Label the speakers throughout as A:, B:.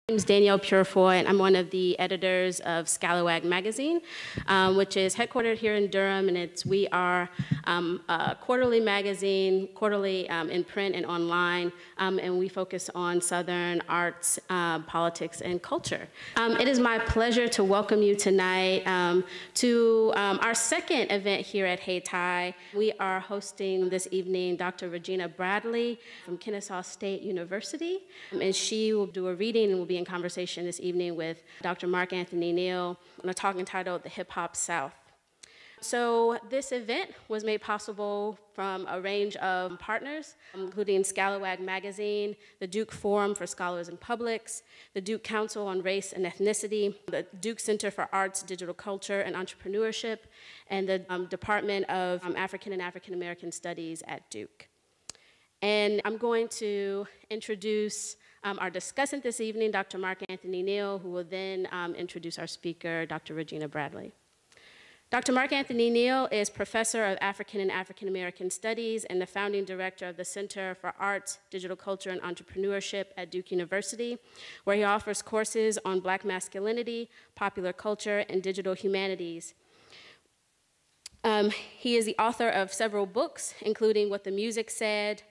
A: My name is Danielle Purefoy, and I'm one of the editors of Scalawag magazine, which is headquartered here in Durham, and we are a quarterly magazine, quarterly in print and online, and we focus on Southern arts, politics, and culture. It is my pleasure to welcome you tonight to our second event here at Hayti. We are hosting this evening Dr. Regina Bradley from Kennesaw State University, and she will do a reading and will be in conversation this evening with Dr. Anthony Neal on a talk entitled The Hip Hop South. So this event was made possible from a range of partners, including Scalawag Magazine, the Duke Forum for Scholars and Publics, the Duke Council on Race and Ethnicity, the Duke Center for Arts, Digital Culture, and Entrepreneurship, and the Department of African and African American Studies at Duke. And I'm going to introduce our discussant this evening, Dr. Anthony Neal, who will then introduce our speaker, Dr. Regina Bradley. Dr. Anthony Neal is Professor of African and African American Studies and the founding director of the Center for Arts, Digital Culture, and Entrepreneurship at Duke University, where he offers courses on Black masculinity, popular culture, and digital humanities. He is the author of several books, including What the Music Said,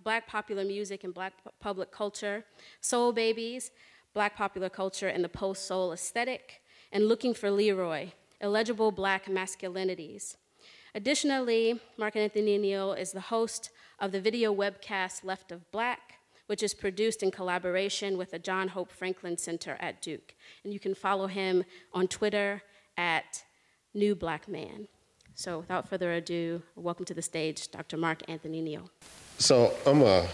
A: Black Popular Music and Black Public Culture, Soul Babies, Black Popular Culture and the Post-Soul Aesthetic, and Looking for Leroy, Illegible Black Masculinities. Additionally, Anthony Neal is the host of the video webcast Left of Black, which is produced in collaboration with the John Hope Franklin Center at Duke. And you can follow him on Twitter at New Black Man. So without further ado, welcome to the stage, Dr. Anthony Neal.
B: So I'm going to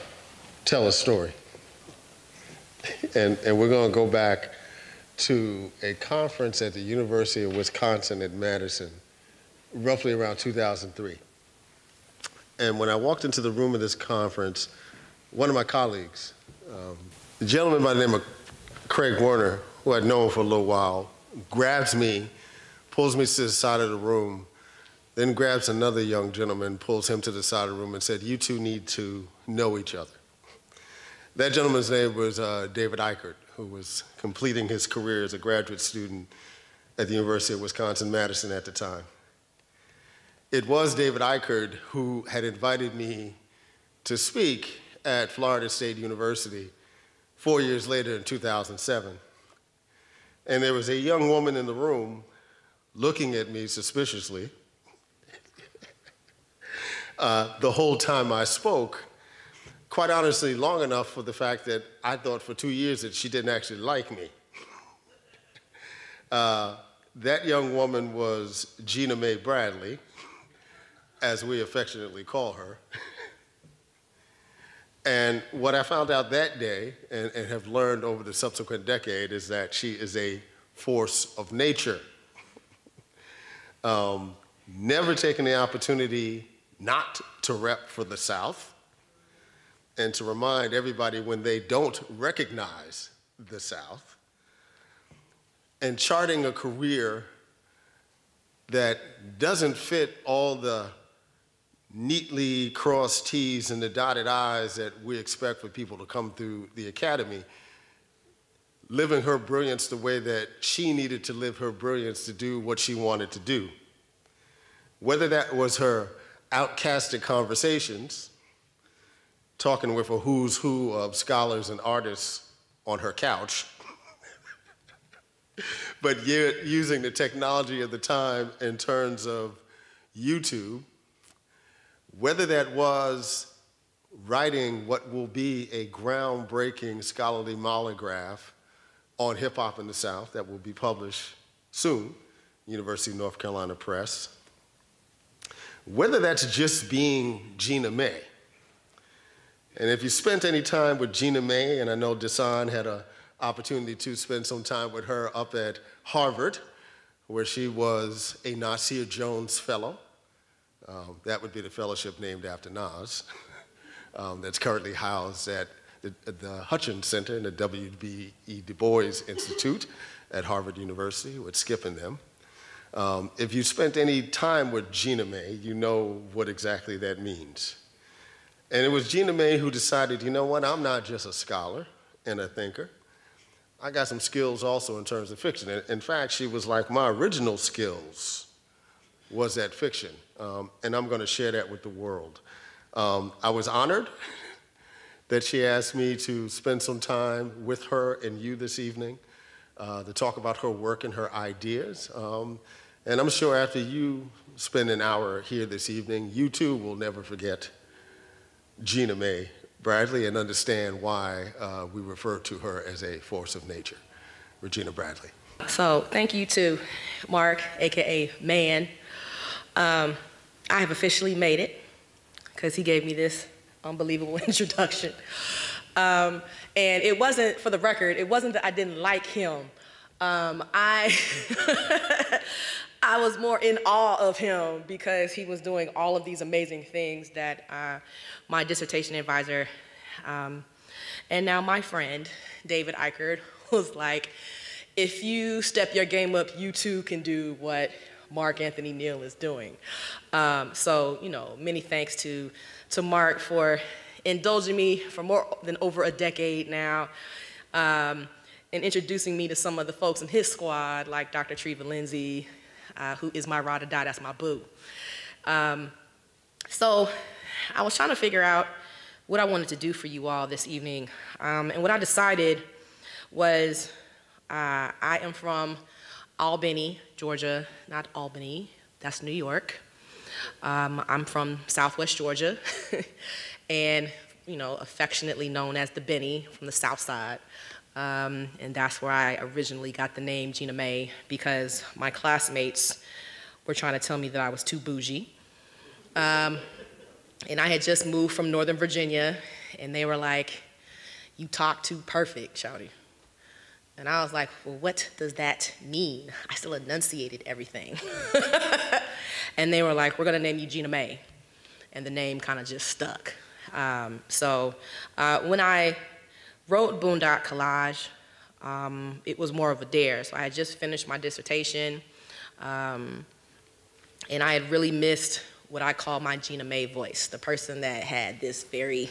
B: tell a story. And we're going to go back to a conference at the University of Wisconsin at Madison, roughly around 2003. And when I walked into the room of this conference, one of my colleagues, a gentleman by the name of Craig Werner, who I'd known for a little while, grabs me, pulls me to the side of the room, then grabs another young gentleman, pulls him to the side of the room and said, "You two need to know each other." That gentleman's name was David Eichert, who was completing his career as a graduate student at the University of Wisconsin-Madison at the time. It was David Eichert who had invited me to speak at Florida State University 4 years later in 2007. And there was a young woman in the room looking at me suspiciously the whole time I spoke, quite honestly, long enough for the fact that I thought for 2 years that she didn't actually like me. That young woman was Regina Bradley, as we affectionately call her. And what I found out that day, and have learned over the subsequent decade, is that she is a force of nature. Never taking the opportunity not to rep for the South, and to remind everybody when they don't recognize the South, and charting a career that doesn't fit all the neatly crossed T's and the dotted I's that we expect for people to come through the academy, living her brilliance the way that she needed to live her brilliance to do what she wanted to do. Whether that was her outcasted conversations, talking with a who's who of scholars and artists on her couch, but yet using the technology of the time in terms of YouTube, whether that was writing what will be a groundbreaking scholarly monograph on hip hop in the South that will be published soon, University of North Carolina Press, whether that's just being Gina May. And if you spent any time with Gina May, and I know Desan had an opportunity to spend some time with her up at Harvard, where she was a Nasir Jones Fellow. That would be the fellowship named after Nas, that's currently housed at the Hutchins Center and the W.E. Du Bois Institute at Harvard University with Skip and them. If you spent any time with Gina May, you know what exactly that means. And it was Gina May who decided, you know what, I'm not just a scholar and a thinker. I got some skills also in terms of fiction. In fact, she was like, my original skills was at fiction, and I'm going to share that with the world. I was honored that she asked me to spend some time with her and you this evening to talk about her work and her ideas. And I'm sure after you spend an hour here this evening, you too will never forget Regina Bradley and understand why we refer to her as a force of nature. Regina Bradley.
C: So thank you to Mark, AKA Man. I have officially made it because he gave me this unbelievable introduction. And it wasn't, for the record, it wasn't that I didn't like him. I was more in awe of him because he was doing all of these amazing things that my dissertation advisor and now my friend, David Eichert, was like, if you step your game up, you too can do what Mark Anthony Neal is doing. So, you know, many thanks to Mark for indulging me for more than over a decade now, and introducing me to some of the folks in his squad, like Dr. Treva Lindsay, who is my ride or die, that's my boo. So I was trying to figure out what I wanted to do for you all this evening. And what I decided was I am from Albany, Georgia, not Albany, that's New York. I'm from Southwest Georgia, and you know, affectionately known as the Benny from the South Side. And that's where I originally got the name Gina May, because my classmates were trying to tell me that I was too bougie. And I had just moved from Northern Virginia, and they were like, you talk too perfect, shawty. And I was like, well, what does that mean? I still enunciated everything. And they were like, we're gonna name you Gina May. And the name kind of just stuck. So when I wrote Boondock Kollage, it was more of a dare. So I had just finished my dissertation, and I had really missed what I call my Gina May voice, the person that had this very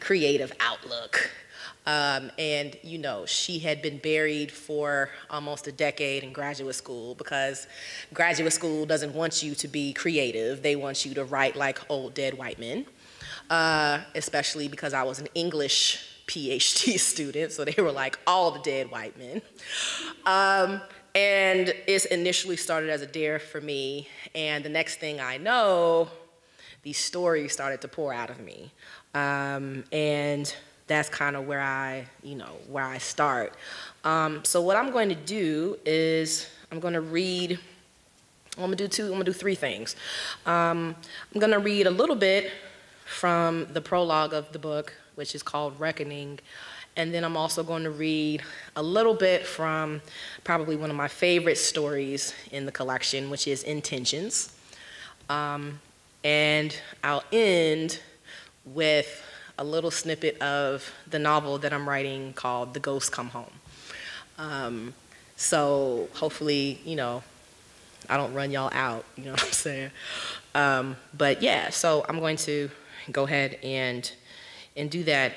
C: creative outlook. And you know, she had been buried for almost a decade in graduate school, because graduate school doesn't want you to be creative. They want you to write like old dead white men, especially because I was an English PhD student, so they were like all the dead white men. And it initially started as a dare for me, and the next thing I know, these stories started to pour out of me. And that's kind of where I start. So what I'm going to do is I'm going to do three things. I'm going to read a little bit from the prologue of the book, which is called Reckoning. And then I'm also going to read a little bit from probably one of my favorite stories in the collection, which is Intentions. And I'll end with a little snippet of the novel that I'm writing called The Ghosts Come Home. So hopefully, you know, I don't run y'all out, you know what I'm saying? But yeah, so I'm going to go ahead and do that.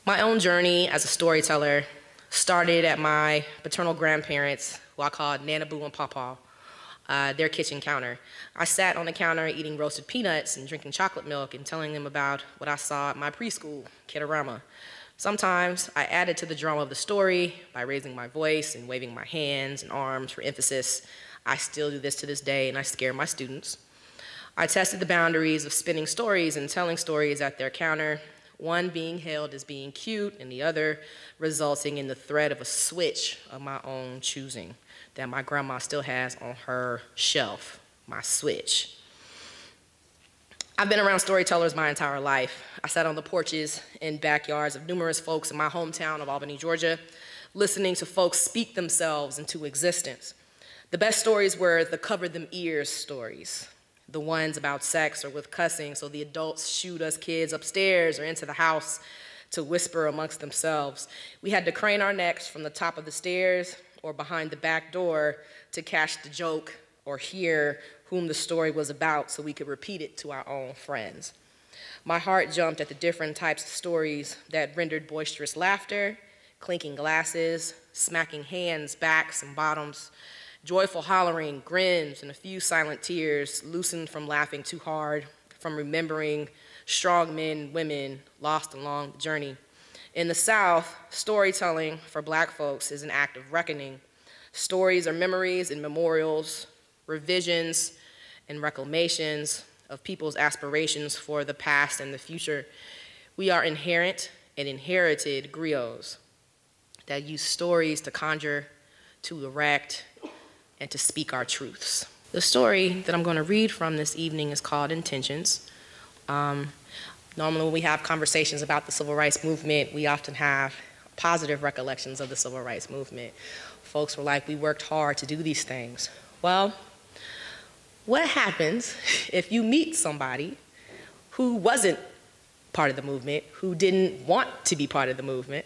C: My own journey as a storyteller started at my paternal grandparents, who I called Nana Boo and Pawpaw, their kitchen counter. I sat on the counter eating roasted peanuts and drinking chocolate milk and telling them about what I saw at my preschool, Kidorama. Sometimes I added to the drama of the story by raising my voice and waving my hands and arms for emphasis. I still do this to this day, and I scare my students. I tested the boundaries of spinning stories and telling stories at their counter, one being hailed as being cute and the other resulting in the threat of a switch of my own choosing that my grandma still has on her shelf, my switch. I've been around storytellers my entire life. I sat on the porches and backyards of numerous folks in my hometown of Albany, Georgia, listening to folks speak themselves into existence. The best stories were the cover them ears stories, the ones about sex or with cussing, so the adults shoot us kids upstairs or into the house to whisper amongst themselves. We had to crane our necks from the top of the stairs or behind the back door to catch the joke or hear whom the story was about so we could repeat it to our own friends. My heart jumped at the different types of stories that rendered boisterous laughter, clinking glasses, smacking hands, backs, and bottoms, joyful hollering, grins, and a few silent tears loosened from laughing too hard, from remembering strong men and women lost along the journey. In the South, storytelling for Black folks is an act of reckoning. Stories are memories and memorials, revisions and reclamations of people's aspirations for the past and the future. We are inherent and inherited griots that use stories to conjure, to erect, and to speak our truths. The story that I'm going to read from this evening is called Intentions. Normally when we have conversations about the Civil Rights Movement, we often have positive recollections of the Civil Rights Movement. Folks were like, we worked hard to do these things. Well, what happens if you meet somebody who wasn't part of the movement, who didn't want to be part of the movement?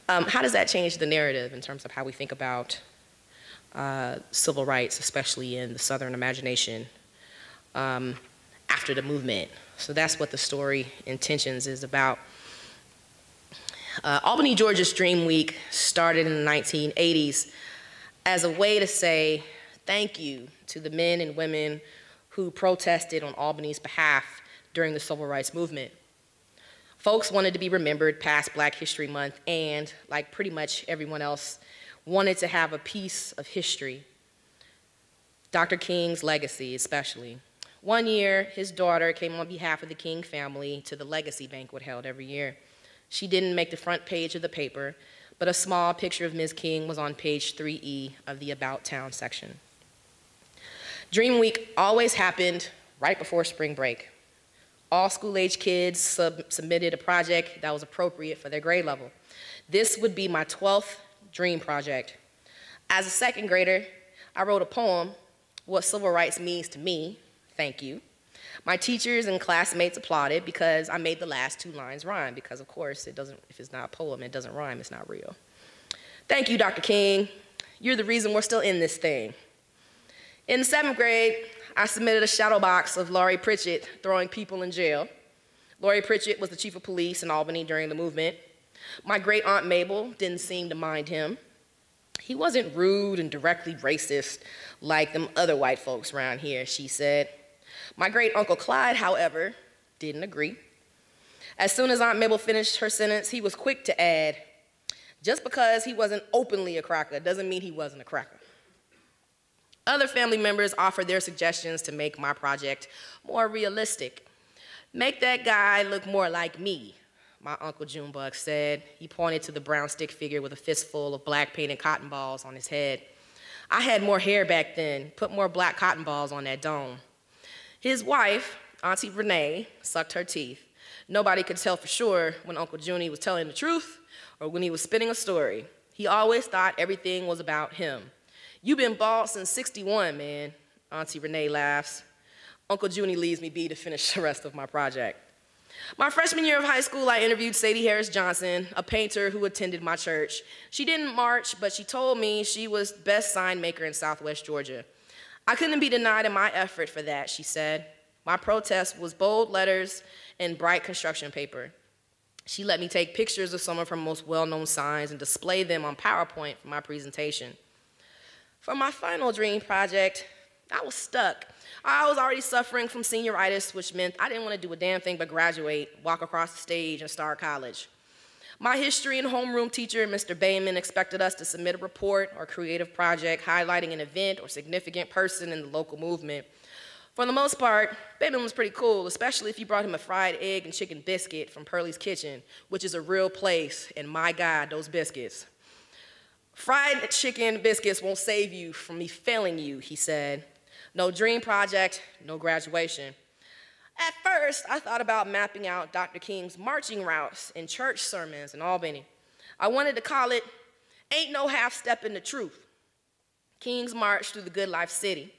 C: How does that change the narrative in terms of how we think about civil rights, especially in the Southern imagination after the movement? So that's what the story Intentions is about. Albany, Georgia's Dream Week started in the 1980s as a way to say thank you to the men and women who protested on Albany's behalf during the Civil Rights Movement. Folks wanted to be remembered past Black History Month and, like pretty much everyone else, wanted to have a piece of history, Dr. King's legacy especially. One year, his daughter came on behalf of the King family to the legacy banquet held every year. She didn't make the front page of the paper, but a small picture of Ms. King was on page 3E of the About Town section. Dream Week always happened right before spring break. All school-age kids submitted a project that was appropriate for their grade level. This would be my 12th dream project. As a second grader, I wrote a poem, What Civil Rights Means to Me, Thank You. My teachers and classmates applauded because I made the last 2 lines rhyme, because of course, if it's not a poem, it doesn't rhyme, it's not real. Thank you, Dr. King. You're the reason we're still in this thing. In the 7th grade, I submitted a shadow box of Laurie Pritchett throwing people in jail. Laurie Pritchett was the chief of police in Albany during the movement. My great aunt Mabel didn't seem to mind him. He wasn't rude and directly racist like them other white folks around here, she said. My great uncle Clyde, however, didn't agree. As soon as Aunt Mabel finished her sentence, he was quick to add, just because he wasn't openly a cracker doesn't mean he wasn't a cracker. Other family members offered their suggestions to make my project more realistic. Make that guy look more like me, my Uncle Junebug said. He pointed to the brown stick figure with a fistful of black painted cotton balls on his head. I had more hair back then, put more black cotton balls on that dome. His wife, Auntie Renee, sucked her teeth. Nobody could tell for sure when Uncle Junie was telling the truth or when he was spinning a story. He always thought everything was about him. You've been bald since '61, man, Auntie Renee laughs. Uncle Junie leaves me be to finish the rest of my project. My freshman year of high school, I interviewed Sadie Harris Johnson, a painter who attended my church. She didn't march, but she told me she was best sign maker in Southwest Georgia. I couldn't be denied in my effort for that, she said. My protest was bold letters and bright construction paper. She let me take pictures of some of her most well-known signs and display them on PowerPoint for my presentation. For my final dream project, I was stuck. I was already suffering from senioritis, which meant I didn't want to do a damn thing but graduate, walk across the stage, and start college. My history and homeroom teacher, Mr. Bayman, expected us to submit a report or creative project highlighting an event or significant person in the local movement. For the most part, Bayman was pretty cool, especially if you brought him a fried egg and chicken biscuit from Pearlie's Kitchen, which is a real place, and my God, those biscuits. Fried chicken biscuits won't save you from me failing you, he said. No dream project, no graduation. At first, I thought about mapping out Dr. King's marching routes and church sermons in Albany. I wanted to call it, Ain't No Half Step in the Truth, King's March Through the Good Life City.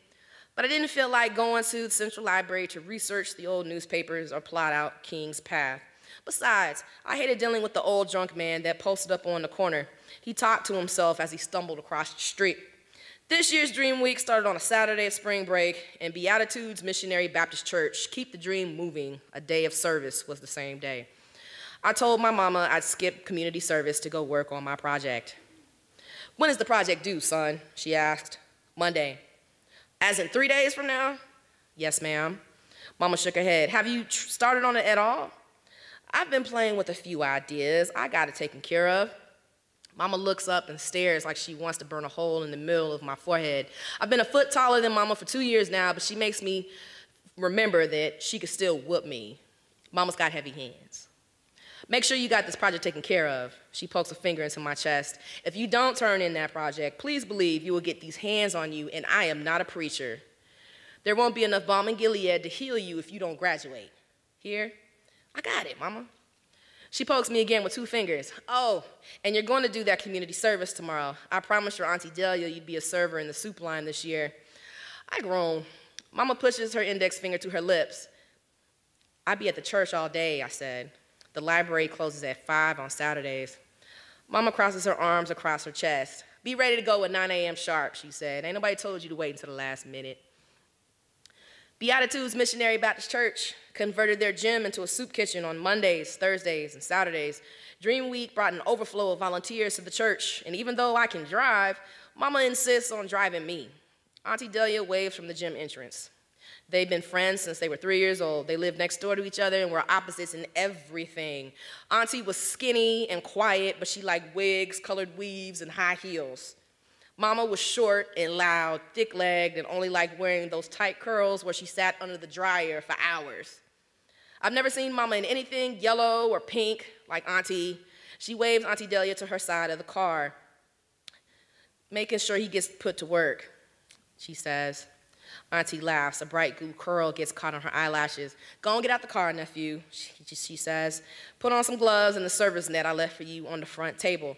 C: But I didn't feel like going to the Central Library to research the old newspapers or plot out King's path. Besides, I hated dealing with the old drunk man that posted up on the corner. He talked to himself as he stumbled across the street. This year's Dream Week started on a Saturday of spring break, and Beatitudes Missionary Baptist Church, Keep the Dream Moving, a day of service, was the same day. I told my mama I'd skip community service to go work on my project. When is the project due, son? She asked. Monday. As in 3 days from now? Yes, ma'am. Mama shook her head. Have you started on it at all? I've been playing with a few ideas. I got it taken care of. Mama looks up and stares like she wants to burn a hole in the middle of my forehead. I've been a foot taller than Mama for 2 years now, but she makes me remember that she could still whoop me. Mama's got heavy hands. Make sure you got this project taken care of. She pokes a finger into my chest. If you don't turn in that project, please believe you will get these hands on you, and I am not a preacher. There won't be enough balm in Gilead to heal you if you don't graduate. Here? I got it, Mama. She pokes me again with 2 fingers. Oh, and you're going to do that community service tomorrow. I promised your Auntie Delia you'd be a server in the soup line this year. I groan. Mama pushes her index finger to her lips. I'd be at the church all day, I said. The library closes at 5 on Saturdays. Mama crosses her arms across her chest. Be ready to go at 9 a.m. sharp, she said. Ain't nobody told you to wait until the last minute. Beatitudes Missionary Baptist Church converted their gym into a soup kitchen on Mondays, Thursdays, and Saturdays. Dream Week brought an overflow of volunteers to the church, and even though I can drive, Mama insists on driving me. Auntie Delia waves from the gym entrance. They've been friends since they were 3 years old. They lived next door to each other and were opposites in everything. Auntie was skinny and quiet, but she liked wigs, colored weaves, and high heels. Mama was short and loud, thick-legged, and only liked wearing those tight curls where she sat under the dryer for hours. I've never seen Mama in anything yellow or pink like Auntie. She waves Auntie Delia to her side of the car, making sure he gets put to work, she says. Auntie laughs. A bright blue curl gets caught on her eyelashes. Go and get out the car, nephew, she says. Put on some gloves and the service net I left for you on the front table.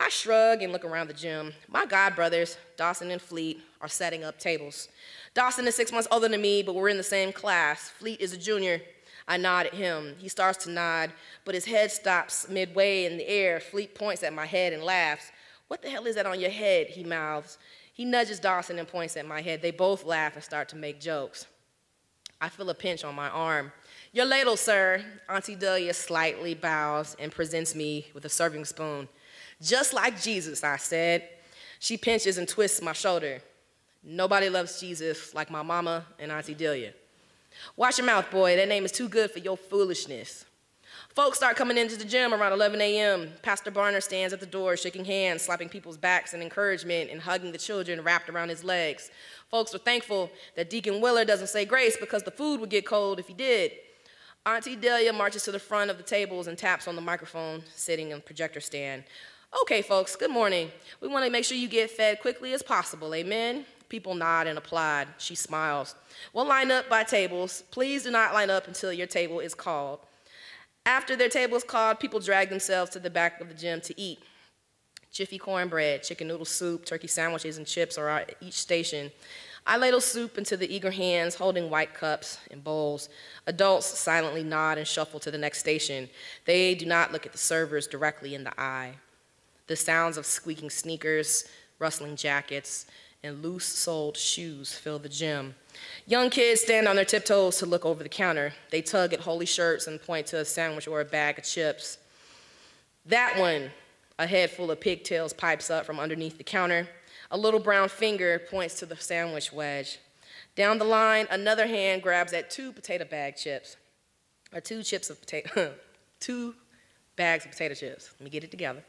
C: I shrug and look around the gym. My godbrothers, Dawson and Fleet, are setting up tables. Dawson is 6 months older than me, but we're in the same class. Fleet is a junior. I nod at him. He starts to nod, but his head stops midway in the air. Fleet points at my head and laughs. What the hell is that on your head? He mouths. He nudges Dawson and points at my head. They both laugh and start to make jokes. I feel a pinch on my arm. Your ladle, sir. Auntie Delia slightly bows and presents me with a serving spoon. Just like Jesus, I said. She pinches and twists my shoulder. Nobody loves Jesus like my mama and Auntie Delia. Watch your mouth, boy. That name is too good for your foolishness. Folks start coming into the gym around 11 a.m. Pastor Barner stands at the door, shaking hands, slapping people's backs in encouragement, and hugging the children wrapped around his legs. Folks are thankful that Deacon Willer doesn't say grace because the food would get cold if he did. Auntie Delia marches to the front of the tables and taps on the microphone sitting on the projector stand. Okay, folks, good morning. We want to make sure you get fed quickly as possible, amen? People nod and applaud. She smiles. We'll line up by tables. Please do not line up until your table is called. After their table is called, people drag themselves to the back of the gym to eat. Jiffy cornbread, chicken noodle soup, turkey sandwiches, and chips are at each station. I ladle soup into the eager hands, holding white cups and bowls. Adults silently nod and shuffle to the next station. They do not look at the servers directly in the eye. The sounds of squeaking sneakers, rustling jackets, and loose-soled shoes fill the gym. Young kids stand on their tiptoes to look over the counter. They tug at holy shirts and point to a sandwich or a bag of chips. That one, a head full of pigtails pipes up from underneath the counter. A little brown finger points to the sandwich wedge. Down the line, another hand grabs at 2 potato bag chips, or 2 chips of potato, 2 bags of potato chips. Let me get it together.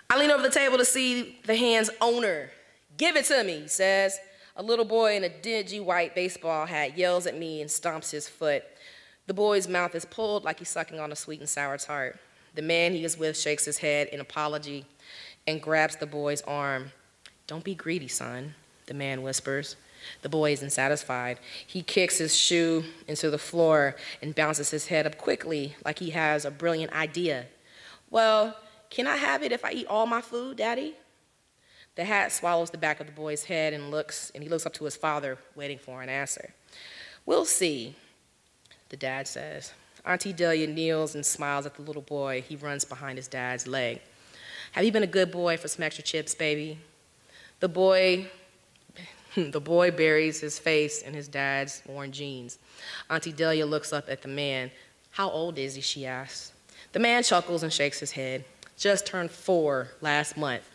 C: I lean over the table to see the hand's owner. Give it to me, he says. A little boy in a dingy white baseball hat yells at me and stomps his foot. The boy's mouth is pulled like he's sucking on a sweet and sour tart. The man he is with shakes his head in apology and grabs the boy's arm. Don't be greedy, son, the man whispers. The boy isn't satisfied. He kicks his shoe into the floor and bounces his head up quickly like he has a brilliant idea. Well, can I have it if I eat all my food, Daddy? The hat swallows the back of the boy's head and he looks up to his father, waiting for an answer. We'll see, the dad says. Auntie Delia kneels and smiles at the little boy. He runs behind his dad's leg. Have you been a good boy for some extra chips, baby? The boy buries his face in his dad's worn jeans. Auntie Delia looks up at the man. How old is he, she asks. The man chuckles and shakes his head. Just turned 4 last month.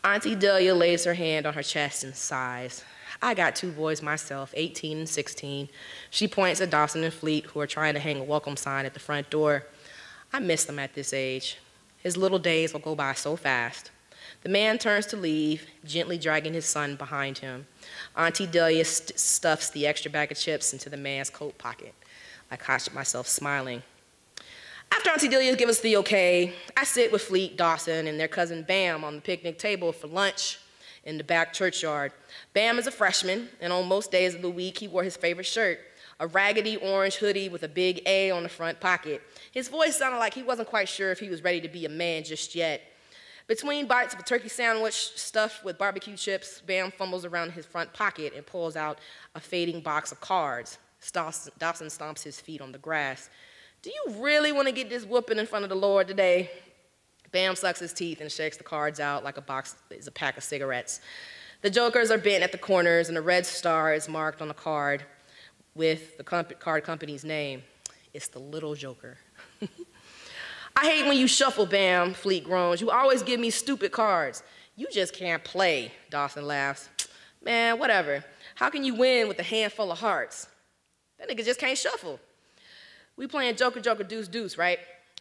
C: Auntie Delia lays her hand on her chest and sighs. I got 2 boys myself, 18 and 16. She points at Dawson and Fleet, who are trying to hang a welcome sign at the front door. I miss them at this age. His little days will go by so fast. The man turns to leave, gently dragging his son behind him. Auntie Delia stuffs the extra bag of chips into the man's coat pocket. I catch myself smiling. After Auntie Delia gives us the okay, I sit with Fleet, Dawson, and their cousin Bam on the picnic table for lunch in the back churchyard. Bam is a freshman, and on most days of the week, he wore his favorite shirt, a raggedy orange hoodie with a big A on the front pocket. His voice sounded like he wasn't quite sure if he was ready to be a man just yet. Between bites of a turkey sandwich stuffed with barbecue chips, Bam fumbles around his front pocket and pulls out a fading box of cards. Dawson stomps his feet on the grass. Do you really want to get this whooping in front of the Lord today? Bam sucks his teeth and shakes the cards out like a box is a pack of cigarettes. The jokers are bent at the corners, and a red star is marked on the card with the card company's name. It's the Little Joker. I hate when you shuffle, Bam, Fleet groans. You always give me stupid cards. You just can't play, Dawson laughs. Man, whatever. How can you win with a handful of hearts? That nigga just can't shuffle. We playing Joker, Joker, Deuce, Deuce, right?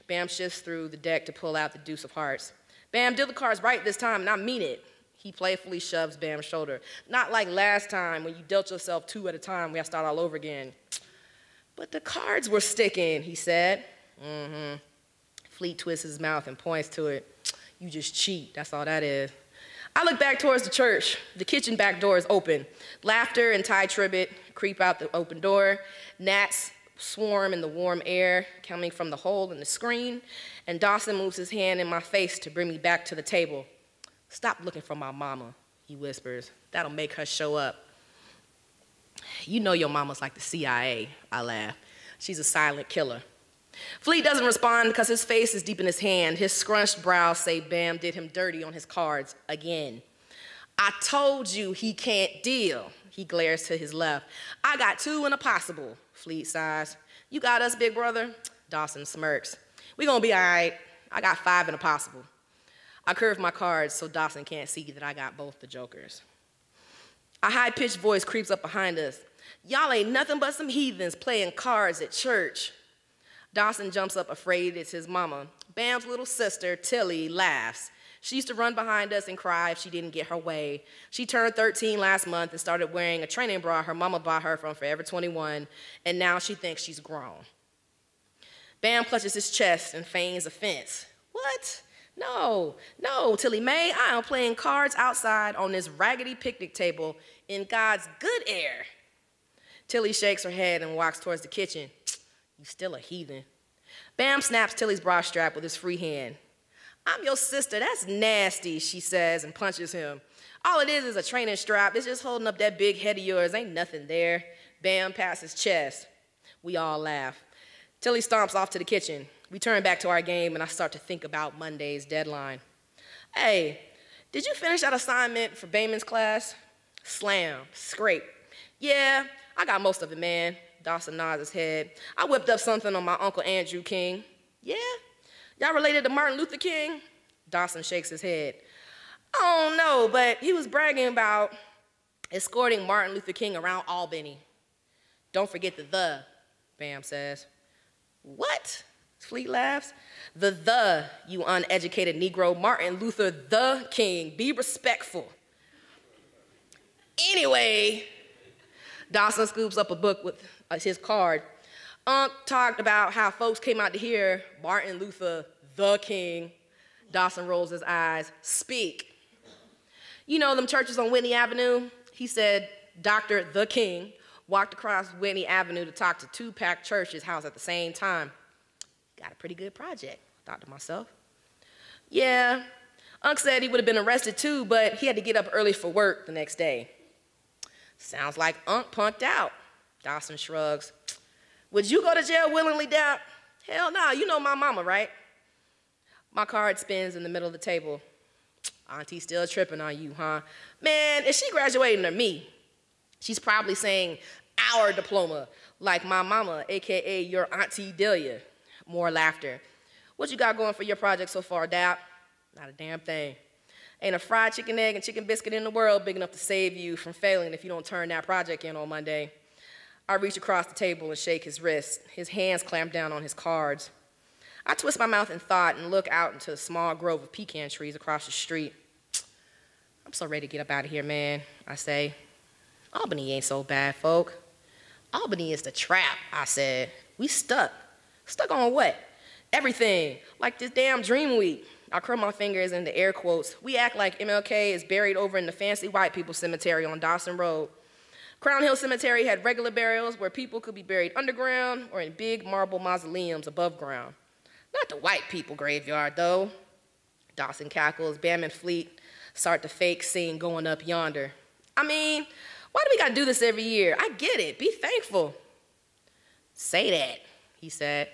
C: Bam shifts through the deck to pull out the deuce of hearts. Bam, deal the cards right this time, and I mean it. He playfully shoves Bam's shoulder. Not like last time when you dealt yourself 2 at a time, we have to start all over again. But the cards were sticking, he said. Mm-hmm. Fleet twists his mouth and points to it. You just cheat, that's all that is. I look back towards the church. The kitchen back door is open. Laughter and Ty Tribbett creep out the open door. Gnats swarm in the warm air coming from the hole in the screen, and Dawson moves his hand in my face to bring me back to the table. Stop looking for my mama, he whispers. That'll make her show up. You know your mama's like the CIA, I laugh. She's a silent killer. Fleet doesn't respond because his face is deep in his hand. His scrunched brows say Bam did him dirty on his cards again. I told you he can't deal. He glares to his left. I got 2 and a possible, Fleet sighs. You got us, big brother? Dawson smirks. We gonna be all right. I got 5 and a possible. I curve my cards so Dawson can't see that I got both the jokers. A high-pitched voice creeps up behind us. Y'all ain't nothing but some heathens playing cards at church. Dawson jumps up afraid it's his mama. Bam's little sister, Tilly, laughs. She used to run behind us and cry if she didn't get her way. She turned 13 last month and started wearing a training bra her mama bought her from Forever 21, and now she thinks she's grown. Bam clutches his chest and feigns offense. What? No, Tilly Mae, I am playing cards outside on this raggedy picnic table in God's good air. Tilly shakes her head and walks towards the kitchen. You still a heathen. Bam snaps Tilly's bra strap with his free hand. I'm your sister, that's nasty, she says and punches him. All it is a training strap. It's just holding up that big head of yours. Ain't nothing there. Bam past his chest. We all laugh. Tilly stomps off to the kitchen. We turn back to our game and I start to think about Monday's deadline. Hey, did you finish that assignment for Bayman's class? Slam, scrape. Yeah, I got most of it, man. Dawson nods his head. I whipped up something on my Uncle Andrew King. Yeah? Y'all related to Martin Luther King? Dawson shakes his head. I don't know, but he was bragging about escorting Martin Luther King around Albany. Don't forget the, Bam says. What? Fleet laughs. The, you uneducated Negro, Martin Luther the King. Be respectful. Anyway, Dawson scoops up a book with his card. Unc talked about how folks came out to hear Martin Luther the King. Dawson rolls his eyes. Speak. You know them churches on Whitney Avenue? He said Dr. the King walked across Whitney Avenue to talk to 2 packed churches housed at the same time. Got a pretty good project, I thought to myself. Yeah, Unc said he would have been arrested too, but he had to get up early for work the next day. Sounds like Unc punked out. Dawson shrugs. Would you go to jail willingly, Dad? Hell no, you know my mama, right? My card spins in the middle of the table. Auntie still tripping on you, huh? Man, is she graduating or me? She's probably saying our diploma, like my mama, AKA your Auntie Delia. More laughter. What you got going for your project so far, Dap? Not a damn thing. Ain't a fried chicken, egg, and chicken biscuit in the world big enough to save you from failing if you don't turn that project in on Monday. I reach across the table and shake his wrist. His hands clamp down on his cards. I twist my mouth in thought and look out into the small grove of pecan trees across the street. I'm so ready to get up out of here, man, I say. Albany ain't so bad, folk. Albany is the trap, I said. We stuck. Stuck on what? Everything. Like this damn dream week. I curl my fingers in the air quotes. We act like MLK is buried over in the fancy white people cemetery on Dawson Road. Crown Hill Cemetery had regular burials where people could be buried underground or in big marble mausoleums above ground. Not the white people graveyard, though. Dawson cackles, Bam and Fleet start the fake scene going up yonder. I mean, why do we gotta do this every year? I get it, be thankful. Say that, he said.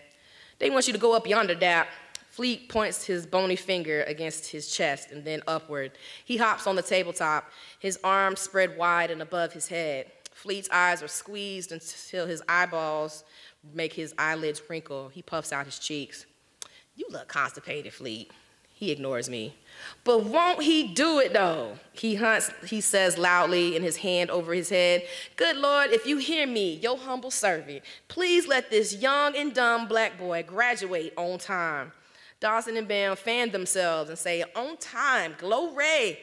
C: They want you to go up yonder, Dap. Fleet points his bony finger against his chest and then upward. He hops on the tabletop, his arms spread wide and above his head. Fleet's eyes are squeezed until his eyeballs make his eyelids wrinkle. He puffs out his cheeks. You look constipated, Fleet. He ignores me. But won't he do it, though? He says loudly, in his hand over his head. Good Lord, if you hear me, your humble servant, please let this young and dumb black boy graduate on time. Dawson and Bam fan themselves and say, on time, glory.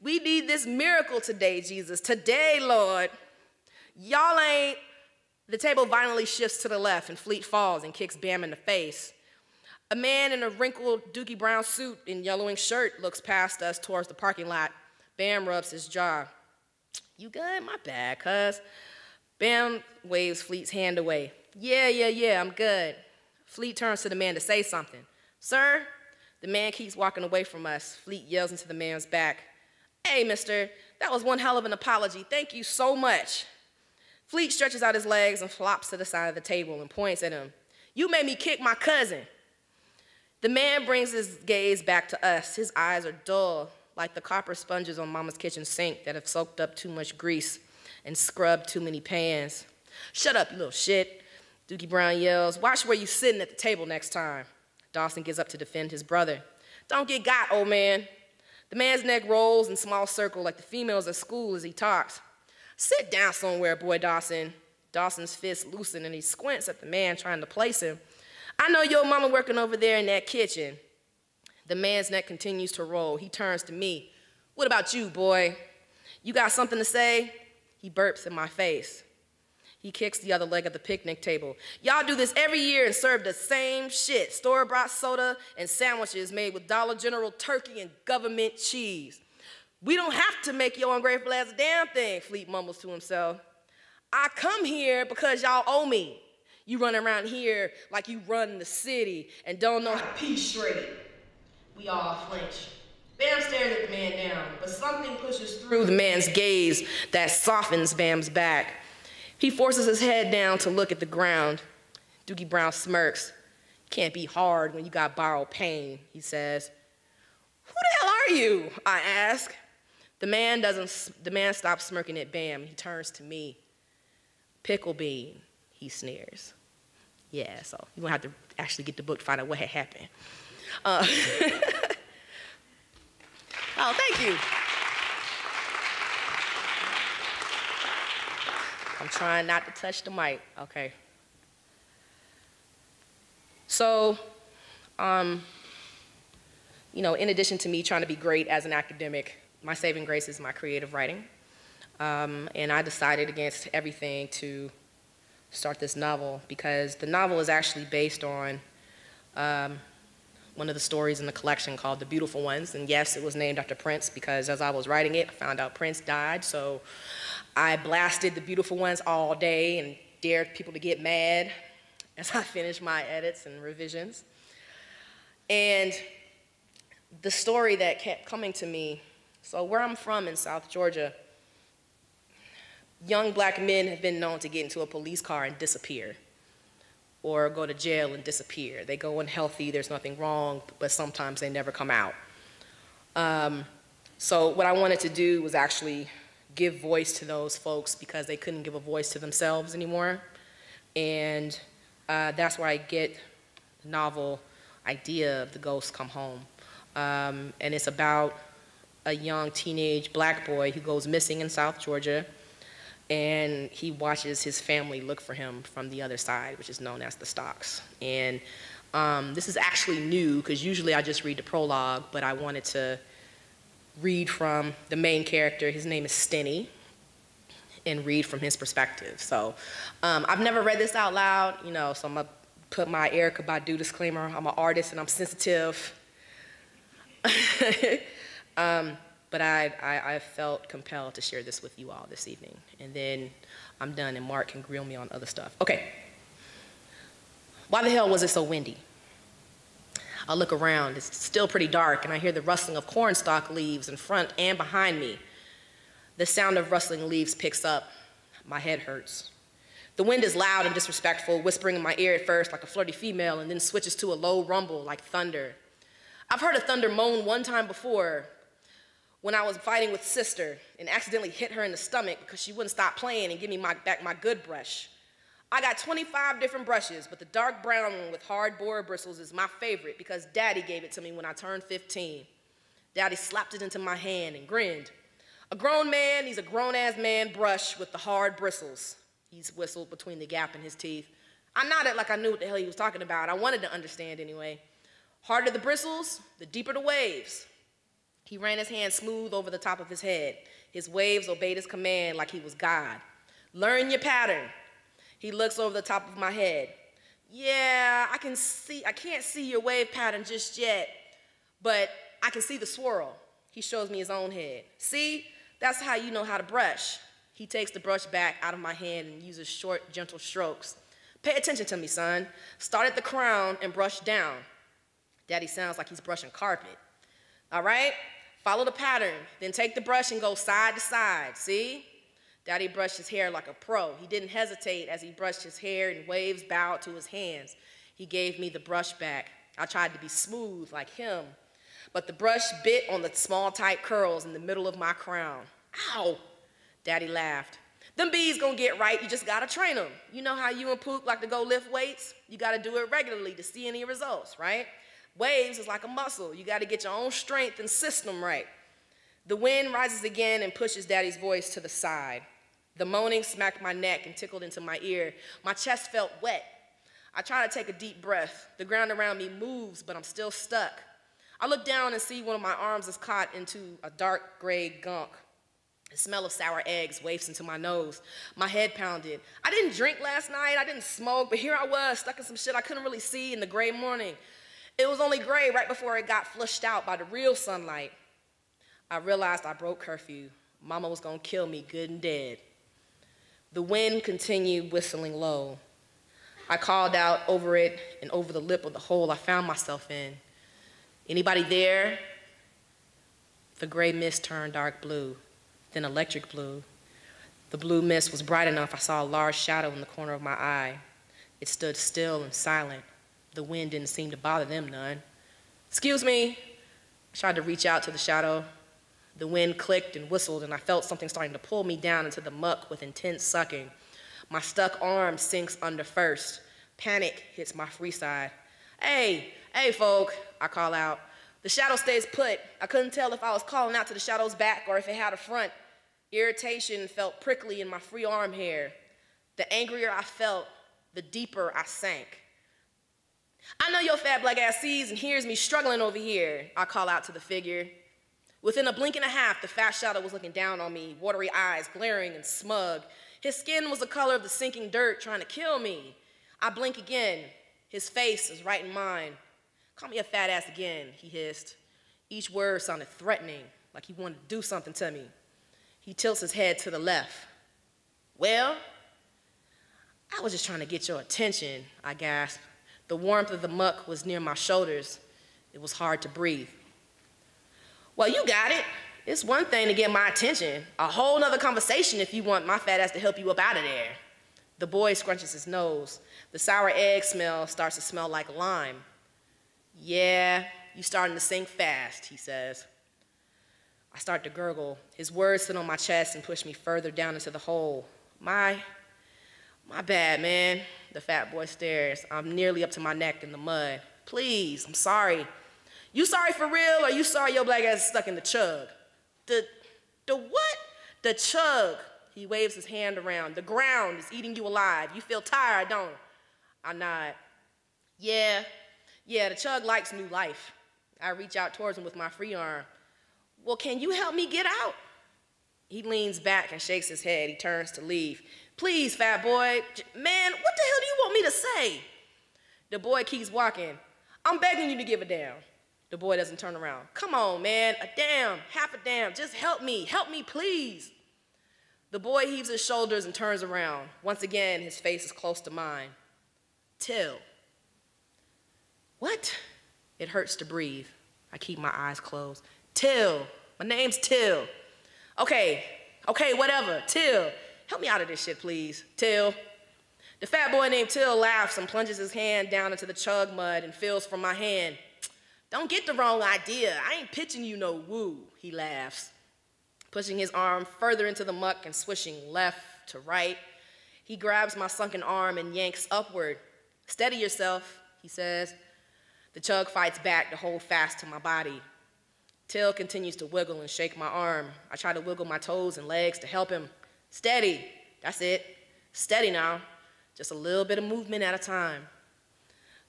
C: We need this miracle today, Jesus. Today, Lord. Y'all ain't. The table violently shifts to the left and Fleet falls and kicks Bam in the face. A man in a wrinkled Dookie Brown suit and yellowing shirt looks past us towards the parking lot. Bam rubs his jaw. You good? My bad, cuz. Bam waves Fleet's hand away. Yeah, I'm good. Fleet turns to the man to say something. Sir? The man keeps walking away from us. Fleet yells into the man's back. Hey, mister, that was one hell of an apology. Thank you so much. Fleet stretches out his legs and flops to the side of the table and points at him. You made me kick my cousin. The man brings his gaze back to us. His eyes are dull, like the copper sponges on Mama's kitchen sink that have soaked up too much grease and scrubbed too many pans. Shut up, you little shit, Dookie Brown yells. Watch where you sitting at the table next time. Dawson gets up to defend his brother. Don't get got, old man. The man's neck rolls in small circle like the females at school as he talks. Sit down somewhere, boy Dawson. Dawson's fists loosen and he squints at the man trying to place him. I know your mama working over there in that kitchen. The man's neck continues to roll. He turns to me. What about you, boy? You got something to say? He burps in my face. He kicks the other leg of the picnic table. Y'all do this every year and serve the same shit. Store-bought soda and sandwiches made with Dollar General turkey and government cheese. We don't have to make you ungrateful as a damn thing, Fleet mumbles to himself. I come here because y'all owe me. You run around here like you run the city and don't know how to pee straight. We all flinch. Bam stares at the man down, but something pushes through the man's gaze that softens Bam's back. He forces his head down to look at the ground. Dookie Brown smirks. Can't be hard when you got borrowed pain, he says. Who the hell are you? I ask. The man stops smirking at Bam. He turns to me. Pickle bean, he sneers. Yeah, so you're gonna have to actually get the book to find out what had happened. Oh, thank you. I'm trying not to touch the mic, okay. So, you know, in addition to me trying to be great as an academic, my saving grace is my creative writing. And I decided against everything to start this novel because the novel is actually based on one of the stories in the collection called The Beautiful Ones. And yes, it was named after Prince because as I was writing it, I found out Prince died. So I blasted The Beautiful Ones all day and dared people to get mad as I finished my edits and revisions. And the story that kept coming to me, so where I'm from in South Georgia, young black men have been known to get into a police car and disappear or go to jail and disappear. They go in healthy, there's nothing wrong, but sometimes they never come out. So what I wanted to do was actually give voice to those folks because they couldn't give a voice to themselves anymore. And that's where I get the novel idea of The Ghosts Come Home. And it's about a young teenage black boy who goes missing in South Georgia, and he watches his family look for him from the other side, which is known as the Stocks. And this is actually new, because usually I just read the prologue, but I wanted to read from the main character. His name is Stenny, and read from his perspective. So I've never read this out loud, you know, so I'm gonna put my Erykah Badu disclaimer. I'm an artist and I'm sensitive. But I felt compelled to share this with you all this evening. And then I'm done and Mark can grill me on other stuff. Okay. Why the hell was it so windy? I look around, it's still pretty dark, and I hear the rustling of cornstalk leaves in front and behind me. The sound of rustling leaves picks up. My head hurts. The wind is loud and disrespectful, whispering in my ear at first like a flirty female, and then switches to a low rumble like thunder. I've heard a thunder moan one time before when I was fighting with sister and accidentally hit her in the stomach because she wouldn't stop playing and give me back my good brush. I got 25 different brushes, but the dark brown one with hard boar bristles is my favorite because Daddy gave it to me when I turned 15. Daddy slapped it into my hand and grinned. A grown man needs a grown-ass man brush with the hard bristles. He's whistled between the gap in his teeth. I nodded like I knew what the hell he was talking about. I wanted to understand anyway. Harder the bristles, the deeper the waves. He ran his hand smooth over the top of his head. His waves obeyed his command like he was God. Learn your pattern. He looks over the top of my head. Yeah, I can't see your wave pattern just yet, but I can see the swirl. He shows me his own head. See, that's how you know how to brush. He takes the brush back out of my hand and uses short, gentle strokes. Pay attention to me, son. Start at the crown and brush down. Daddy sounds like he's brushing carpet. All right? Follow the pattern. Then take the brush and go side to side. See? Daddy brushed his hair like a pro. He didn't hesitate as he brushed his hair and waves bowed to his hands. He gave me the brush back. I tried to be smooth like him, but the brush bit on the small, tight curls in the middle of my crown. Ow! Daddy laughed. Them bees gonna get right, you just gotta train them. You know how you and Pook like to go lift weights? You gotta do it regularly to see any results, right? Waves is like a muscle. You gotta get your own strength and system right. The wind rises again and pushes Daddy's voice to the side. The moaning smacked my neck and tickled into my ear. My chest felt wet. I try to take a deep breath. The ground around me moves, but I'm still stuck. I look down and see one of my arms is caught into a dark gray gunk. The smell of sour eggs wafts into my nose. My head pounded. I didn't drink last night, I didn't smoke, but here I was, stuck in some shit I couldn't really see in the gray morning. It was only gray right before it got flushed out by the real sunlight. I realized I broke curfew. Mama was gonna kill me good and dead. The wind continued whistling low. I called out over it and over the lip of the hole I found myself in. Anybody there? The gray mist turned dark blue, then electric blue. The blue mist was bright enough I saw a large shadow in the corner of my eye. It stood still and silent. The wind didn't seem to bother them none. Excuse me. I tried to reach out to the shadow. The wind clicked and whistled, and I felt something starting to pull me down into the muck with intense sucking. My stuck arm sinks under first. Panic hits my free side. Hey, folk, I call out. The shadow stays put. I couldn't tell if I was calling out to the shadow's back or if it had a front. Irritation felt prickly in my free arm hair. The angrier I felt, the deeper I sank. I know your fat black ass sees and hears me struggling over here, I call out to the figure. Within a blink and a half, the fat shadow was looking down on me, watery eyes glaring and smug. His skin was the color of the sinking dirt trying to kill me. I blink again. His face is right in mine. Call me a fat ass again, he hissed. Each word sounded threatening, like he wanted to do something to me. He tilts his head to the left. Well, I was just trying to get your attention, I gasped. The warmth of the muck was near my shoulders. It was hard to breathe. Well, you got it. It's one thing to get my attention. A whole nother conversation if you want my fat ass to help you up out of there. The boy scrunches his nose. The sour egg smell starts to smell like lime. Yeah, you starting to sink fast, he says. I start to gurgle. His words sit on my chest and push me further down into the hole. My bad, man. The fat boy stares. I'm nearly up to my neck in the mud. Please, I'm sorry. You sorry for real, or you sorry your black ass is stuck in the chug? The what? The chug. He waves his hand around. The ground is eating you alive. You feel tired, don't you? I nod. Yeah, the chug likes new life. I reach out towards him with my free arm. Well, can you help me get out? He leans back and shakes his head. He turns to leave. Please, fat boy. Man, what the hell do you want me to say? The boy keeps walking. I'm begging you to give a damn. The boy doesn't turn around. Come on, man, a damn, half a damn, just help me, please. The boy heaves his shoulders and turns around. Once again, his face is close to mine. Till. What? It hurts to breathe. I keep my eyes closed. Till. My name's Till. Okay, whatever. Till. Help me out of this shit, please. Till. The fat boy named Till laughs and plunges his hand down into the chug mud and feels for my hand. Don't get the wrong idea. I ain't pitching you no woo, he laughs, pushing his arm further into the muck and swishing left to right. He grabs my sunken arm and yanks upward. Steady yourself, he says. The chug fights back to hold fast to my body. Till continues to wiggle and shake my arm. I try to wiggle my toes and legs to help him. Steady, that's it. Steady now. Just a little bit of movement at a time.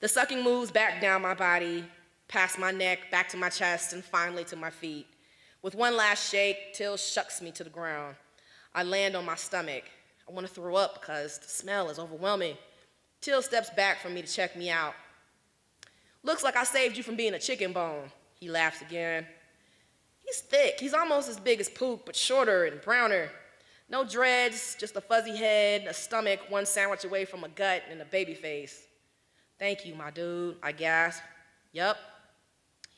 C: The sucking moves back down my body, past my neck, back to my chest, and finally to my feet. With one last shake, Till shucks me to the ground. I land on my stomach. I want to throw up because the smell is overwhelming. Till steps back from me to check me out. Looks like I saved you from being a chicken bone. He laughs again. He's thick. He's almost as big as Pook, but shorter and browner. No dreads, just a fuzzy head, a stomach, one sandwich away from a gut, and a baby face. Thank you, my dude, I gasp. Yup.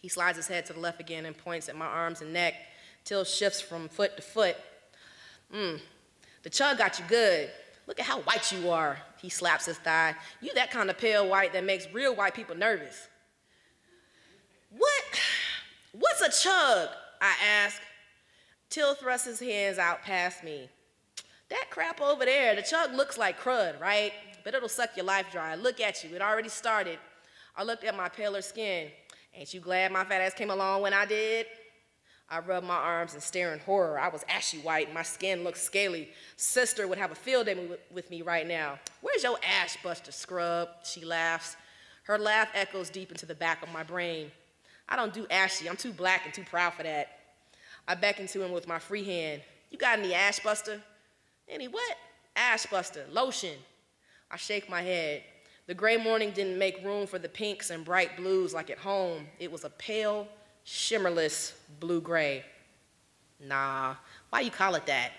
C: He slides his head to the left again and points at my arms and neck. Till shifts from foot to foot. The chug got you good. Look at how white you are. He slaps his thigh. You that kind of pale white that makes real white people nervous. What's a chug? I ask. Till thrusts his hands out past me. That crap over there, the chug looks like crud, right? But it'll suck your life dry. Look at you, it already started. I looked at my paler skin. Ain't you glad my fat ass came along when I did? I rubbed my arms and stare in horror. I was ashy white, my skin looked scaly. Sister would have a field day with me right now. Where's your ash buster, scrub? She laughs. Her laugh echoes deep into the back of my brain. I don't do ashy, I'm too black and too proud for that. I beckon to him with my free hand. You got any ash buster? Any what? Ash buster, lotion. I shake my head. The gray morning didn't make room for the pinks and bright blues like at home. It was a pale, shimmerless blue-gray. Nah, why you call it that?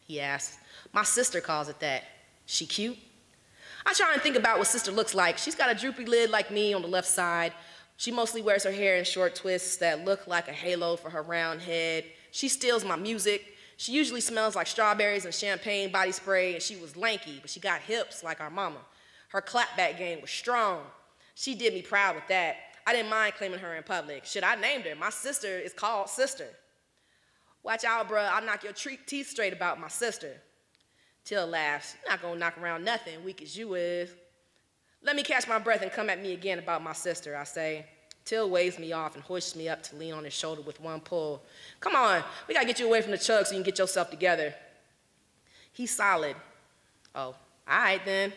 C: He asks. My sister calls it that. She cute? I try and think about what sister looks like. She's got a droopy lid like me on the left side. She mostly wears her hair in short twists that look like a halo for her round head. She steals my music. She usually smells like strawberries and champagne body spray, and she was lanky, but she got hips like our mama. Her clapback game was strong. She did me proud with that. I didn't mind claiming her in public. Shit, I named her. My sister is called Sister. Watch out, bruh. I'll knock your teeth straight about my sister. Till laughs. You're not gonna knock around nothing, weak as you is. Let me catch my breath and come at me again about my sister, I say. Till waves me off and hoists me up to lean on his shoulder with one pull. Come on, we gotta get you away from the chug so you can get yourself together. He's solid. Oh, all right then.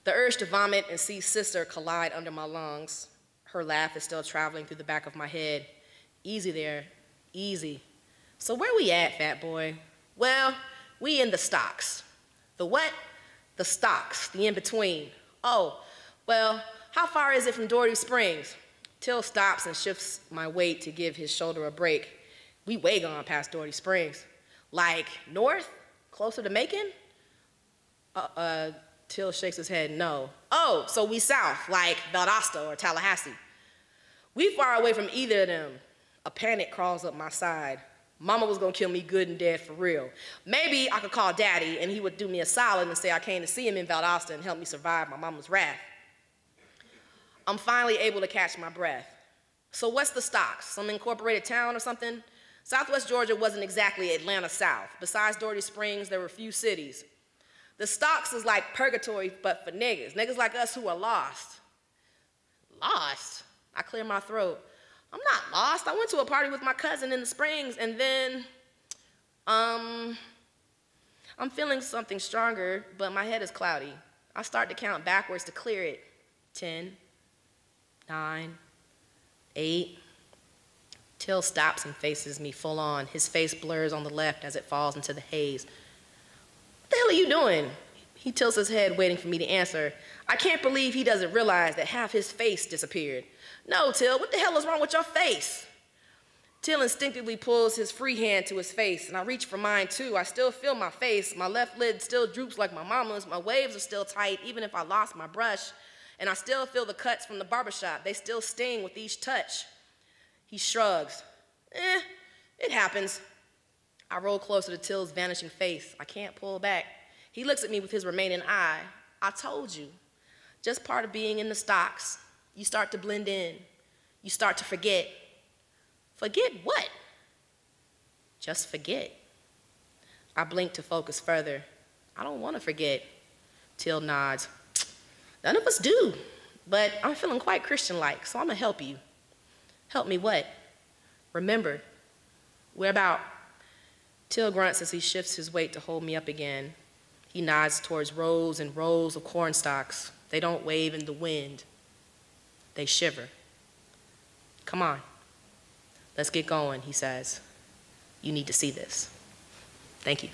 C: The urge to vomit and see sister collide under my lungs. Her laugh is still traveling through the back of my head. Easy there, easy. So where we at, fat boy? Well, we in the stocks. The what? The stocks, the in-between. Oh, well, how far is it from Doherty Springs? Till stops and shifts my weight to give his shoulder a break. We way gone past Doherty Springs. Like north? Closer to Macon? Till shakes his head, no. Oh, so we south, like Valdosta or Tallahassee. We far away from either of them. A panic crawls up my side. Mama was gonna kill me good and dead for real. Maybe I could call Daddy and he would do me a solid and say I came to see him in Valdosta and help me survive my mama's wrath. I'm finally able to catch my breath. So what's the stocks? Some incorporated town or something? Southwest Georgia wasn't exactly Atlanta South. Besides Doherty Springs, there were few cities. The stocks is like purgatory, but for niggas. Niggas like us who are lost. Lost? I clear my throat. I'm not lost. I went to a party with my cousin in the Springs, and then, I'm feeling something stronger, but my head is cloudy. I start to count backwards to clear it. 10, 9, 8. Till stops and faces me full on. His face blurs on the left as it falls into the haze. What the hell are you doing? He tilts his head, waiting for me to answer. I can't believe he doesn't realize that half his face disappeared. No, Till, what the hell is wrong with your face? Till instinctively pulls his free hand to his face, and I reach for mine too. I still feel my face. My left lid still droops like my mama's. My waves are still tight, even if I lost my brush. And I still feel the cuts from the barbershop. They still sting with each touch. He shrugs. It happens. I roll closer to Till's vanishing face. I can't pull back. He looks at me with his remaining eye. I told you. Just part of being in the stocks. You start to blend in. You start to forget. Forget what? Just forget. I blink to focus further. I don't want to forget. Till nods. None of us do, but I'm feeling quite Christian-like, so I'm gonna help you. Help me what? Remember. Where about? Till grunts as he shifts his weight to hold me up again. He nods towards rows and rows of corn stalks. They don't wave in the wind. They shiver. Come on. Let's get going, he says. You need to see this. Thank you.